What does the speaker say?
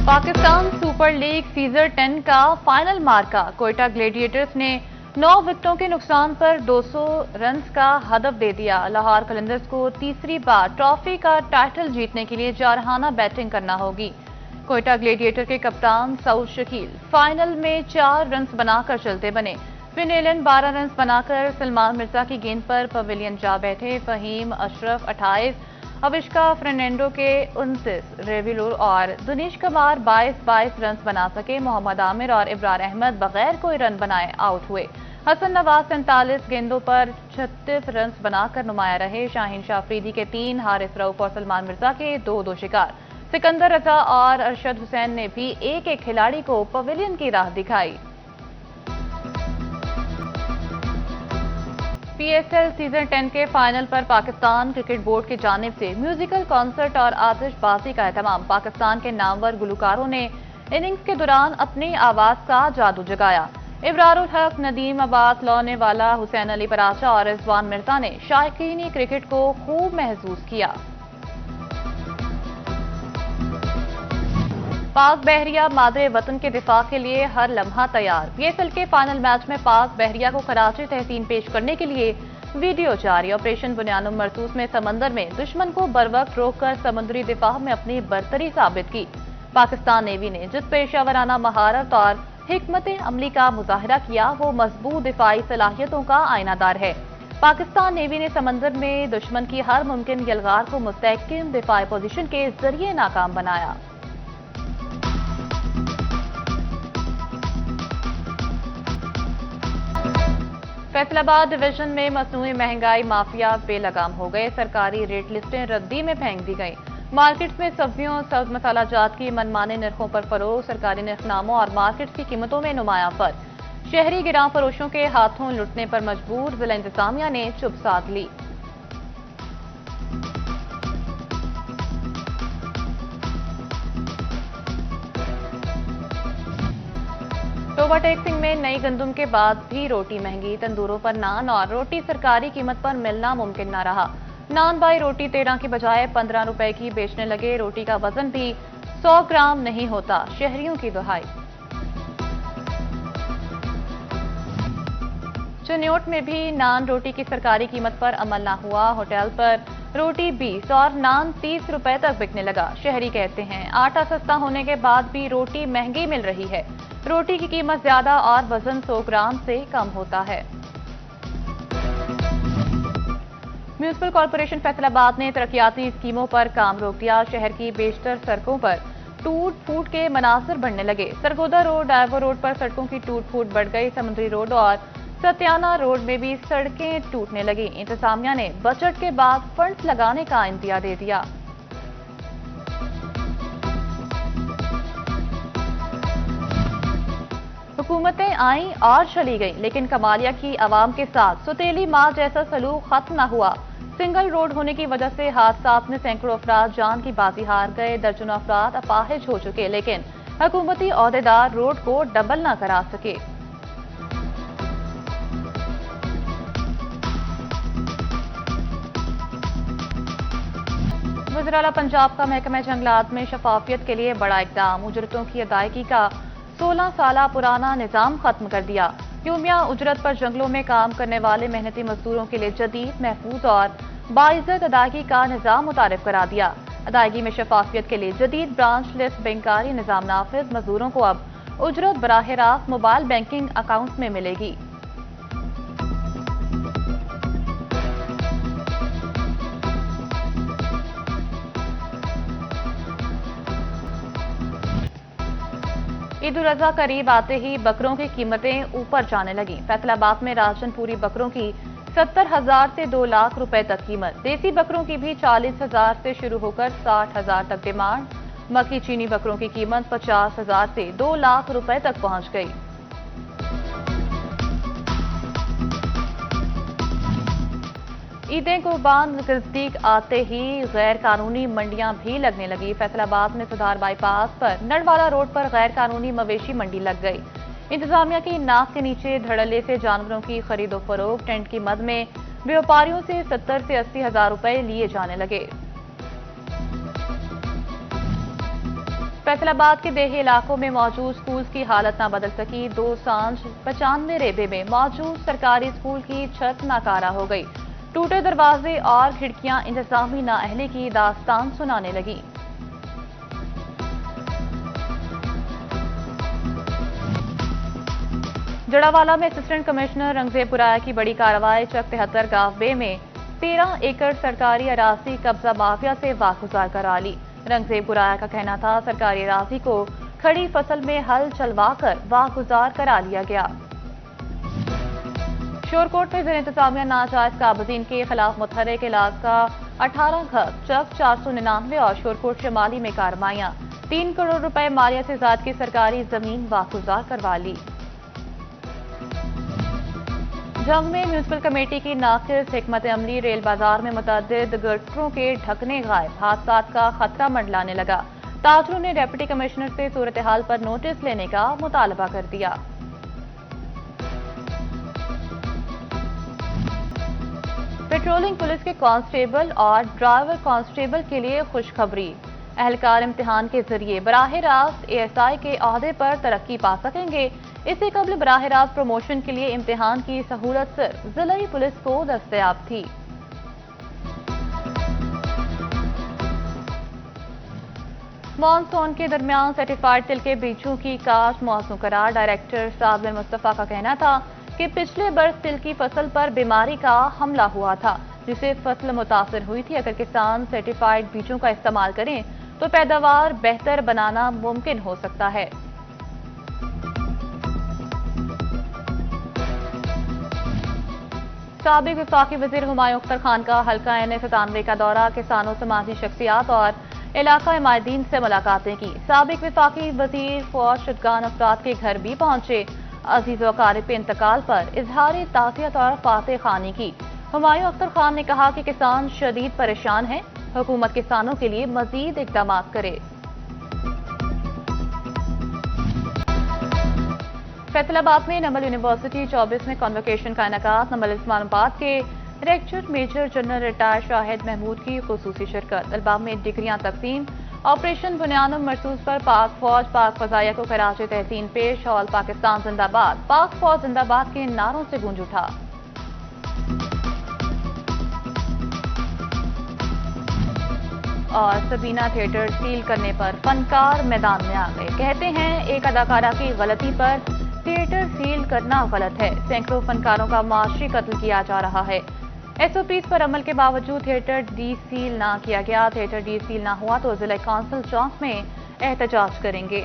Pakistan super league season 10 का final मार्का Quetta gladiators ने 9 विकेटों के नुकसान पर 200 रन्स का हदफ दे दिया। लाहौर कलंदर्स को तीसरी बार ट्रॉफी का टाइटल जीतने के लिए जारहाना बैटिंग करना होगी। कोयटा ग्लेडिएटर के कप्तान सऊद शकील फाइनल में 4 रन्स बनाकर चलते बने। फिन एलन 12 रन्स बनाकर सलमान मिर्जा की गेंद पर पवेलियन जा बैठे। फहीम अशरफ 28, अविष्का फर्नांडो के 29, रेविलोर और दुनीश कुमार 22 रन्स बना सके। मोहम्मद आमिर और इब्रार अहमद बगैर कोई रन बनाए आउट हुए। हसन नवाज 47 गेंदों पर 36 रन्स बनाकर नुमाया रहे। शाहीन शाह अफरीदी के 3, हारिस रऊफ और सलमान मिर्जा के 2 शिकार। सिकंदर रजा और अरशद हुसैन ने भी एक खिलाड़ी को पवेलियन की राह दिखाई। PSL सीजन 10 के फाइनल पर पाकिस्तान क्रिकेट बोर्ड की जानिब से म्यूजिकल कॉन्सर्ट और आतिशबाजी का एहतमाम। पाकिस्तान के नामवर गुलकारों ने इनिंग्स के दौरान अपनी आवाज का जादू जगाया। इब्रारुल हक, नदीम अब्बास, लौने वाला, हुसैन अली पराचा और रिजवान मिर्जा ने शायकीनी क्रिकेट को खूब महसूस किया। पाक बहरिया मादरे वतन के दिफा के लिए हर लम्हा तैयार। PSL के फाइनल मैच में पाक बहरिया को कराची तहसीन पेश करने के लिए वीडियो जारी। ऑपरेशन बुनियानुम मरसूस में समंदर में दुश्मन को बरवक्त रोककर समुद्री दिफा में अपनी बरतरी साबित की। पाकिस्तान नेवी ने जिस पेशावराना महारत और हिकमत अमली का मुजाहरा किया वो मजबूत दिफाई सलाहियतों का आईनादार है। पाकिस्तान नेवी ने समंदर में दुश्मन की हर मुमकिन यलगार को मुस्तहकम दिफाई पोजीशन के जरिए नाकाम बनाया। फैसलाबाद डिवीजन में मसनूई महंगाई माफिया बेलगाम हो गए। सरकारी रेट लिस्टें रद्दी में फेंक दी गईं। मार्केट्स में सब्जियों, सब्ज मसाला जात की मनमाने नरखों पर फरोख। सरकारी नरखनामों और मार्केट्स की कीमतों में नुमायां फर्क। शहरी गिरां फरोशों के हाथों लुटने पर मजबूर। जिला इंतजामिया ने चुप साध ली। ओवरटैक्सिंग में नई गंदुम के बाद भी रोटी महंगी। तंदूरों पर नान और रोटी सरकारी कीमत पर मिलना मुमकिन न रहा। नान बाई रोटी 13 की बजाय 15 रुपए की बेचने लगे। रोटी का वजन भी 100 ग्राम नहीं होता। शहरियों की दुहाई। चनियोट में भी नान रोटी की सरकारी कीमत पर अमल न हुआ। होटल पर रोटी 20 और नान 30 रुपए तक बिकने लगा। शहरी कहते हैं आटा सस्ता होने के बाद भी रोटी महंगी मिल रही है। रोटी की कीमत ज्यादा और वजन 100 ग्राम से कम होता है। म्यूनिसिपल कॉर्पोरेशन फैसलाबाद ने तरक्याती स्कीमों पर काम रोक दिया। शहर की बेशतर सड़कों पर टूट फूट के मनासिर बढ़ने लगे। सरगोदा रोड, डायवर रोड पर सड़कों की टूट फूट बढ़ गई। समुद्री रोड और सत्याना रोड में भी सड़कें टूटने लगी। इंतजामिया ने बजट के बाद फंड्स लगाने का इंदिया दे दिया। हुकूमतें आईं और चली गईं, लेकिन कमालिया की आवाम के साथ सुतेली माँ जैसा सलूक खत्म न हुआ। सिंगल रोड होने की वजह से हादसात में सैकड़ों अफराद जान की बाजी हार गए। दर्जनों अफराद अपाहिज हो चुके, लेकिन हुकूमती ओहदेदार रोड को डबल न करा सके। वज़ीर-ए-आला पंजाब का महकमा जंगलात में शफाफियत के लिए बड़ा इकदाम। उजरतों की अदायगी का 16 साल पुराना निजाम खत्म कर दिया। यूमिया उजरत पर जंगलों में काम करने वाले मेहनती मजदूरों के लिए जदीद, महफूज और बाइज्जत अदायगी का निजाम मुतारिफ करा दिया। अदायगी में शफाफियत के लिए जदीद ब्रांच लिस्ट बैंकारी निजाम नाफिज। मजदूरों को अब उजरत बराह रास्त मोबाइल बैंकिंग अकाउंट में मिलेगी। ईद उल अजहा करीब आते ही बकरों की कीमतें ऊपर जाने लगी। फैसलाबाद में राजनपुरी बकरों की 70,000 से 2 लाख रुपए तक कीमत। देसी बकरों की भी 40,000 से शुरू होकर 60,000 तक डिमांड। मक्की चीनी बकरों की कीमत 50,000 से 2 लाख रुपए तक पहुंच गई। ईदें कुर्बान नजदीक आते ही गैर कानूनी मंडियां भी लगने लगी। फैसलाबाद में सुधार बाईपास पर नड़वाला रोड पर गैर कानूनी मवेशी मंडी लग गई। इंतजामिया की नाक के नीचे धड़ल्ले से जानवरों की खरीदो फरोख्त। टेंट की मद में व्यापारियों से 70 से 80 हजार रुपए लिए जाने लगे। फैसल आबाद के देही इलाकों में मौजूद स्कूल्स की हालत ना बदल सकी। 2 सांझ 95 रेबे में मौजूद सरकारी स्कूल की छत नाकारा हो गई। टूटे दरवाजे और खिड़कियां इंतजामी नाअहली की दास्तान सुनाने लगी। जड़ावाला में असिस्टेंट कमिश्नर रंगजेब बुराया की बड़ी कार्रवाई। चक 73 गांव बे में 13 एकड़ सरकारी अराजी कब्जा माफिया से वागुजार करा ली। रंगजेब बुराया का कहना था सरकारी अराजी को खड़ी फसल में हल चलवाकर वागुजार करा लिया गया। शोरकोट में ज़ेर इंतजामिया नाजायज काबजीन के खिलाफ मुतहर्रिक इलाका 18 घर चक 499 और शोरकोट शमाली में कार्रवाइयां। 3 करोड़ रुपए मालिया से ज्यादा की सरकारी जमीन वागुजार करवा ली। जंग में म्यूनिसिपल कमेटी की नाकिस हिकमत अमली। रेल बाजार में मुतअद्दिद गटरों के ढकने गायब। हादसात का खतरा मंडलाने लगा। ताजरों ने डिप्टी कमिश्नर से सूरत हाल पर नोटिस लेने का मुतालबा कर दिया। पेट्रोलिंग पुलिस के कांस्टेबल और ड्राइवर कांस्टेबल के लिए खुशखबरी। एहलकार इम्तिहान के जरिए बराह रास्त एएसआई के ओहदे पर तरक्की पा सकेंगे। इससे कबल बराह रास्त प्रमोशन के लिए इम्तिहान की सहूलत सिर्फ जिलाई पुलिस को दस्तयाब थी। मॉनसून के दरमियान सर्टिफाइड तिल के बीजों की काश्त मौसू करार। डायरेक्टर साबिर मुस्तफा का कहना था कि पिछले बरस तिल की फसल पर बीमारी का हमला हुआ था, जिससे फसल मुतासर हुई थी। अगर किसान सर्टिफाइड बीजों का इस्तेमाल करें तो पैदावार बेहतर बनाना मुमकिन हो सकता है। साबिक वफाकी वजीर हुमायूं अख्तर खान का हल्का N97 का दौरा। किसानों, समाजी शख्सियात और इलाका माहिदीन से मुलाकातें की। साबिक वफाकी वजीर फौज शुदगान अफराद के घर भी पहुंचे। अजीज व अकारिब के इंतकाल पर इजहार ताज़ियत और फातह खानी की। हुमायूं अख्तर खान ने कहा कि किसान शदीद परेशान हैं, हुकूमत किसानों के लिए मजीद इक़दाम करे। फैसलाबाद में नमल यूनिवर्सिटी 24वें कॉन्वोकेशन का इनेकाद। नमल इस्लामाबाद के rector major general retire Shahid Mahmood की खुसूसी शिरकत। तलबा में डिग्रियां तकसीम। ऑपरेशन बुनियानुम मरसूस पर पाक फौज पाक फजाइया को खराज तहसीन पेश। ऑल पाकिस्तान जिंदाबाद, पाक फौज जिंदाबाद के नारों से गूंज उठा। और सबीना थिएटर सील करने पर फनकार मैदान में आ गए। कहते हैं एक अदाकारा की गलती पर थिएटर सील करना गलत है। सैकड़ों फनकारों का माशी कत्ल किया जा रहा है। SOPs पर अमल के बावजूद थिएटर डी सील ना किया गया। थिएटर डी सील ना हुआ तो जिला काउंसिल चौक में एहतजाज करेंगे।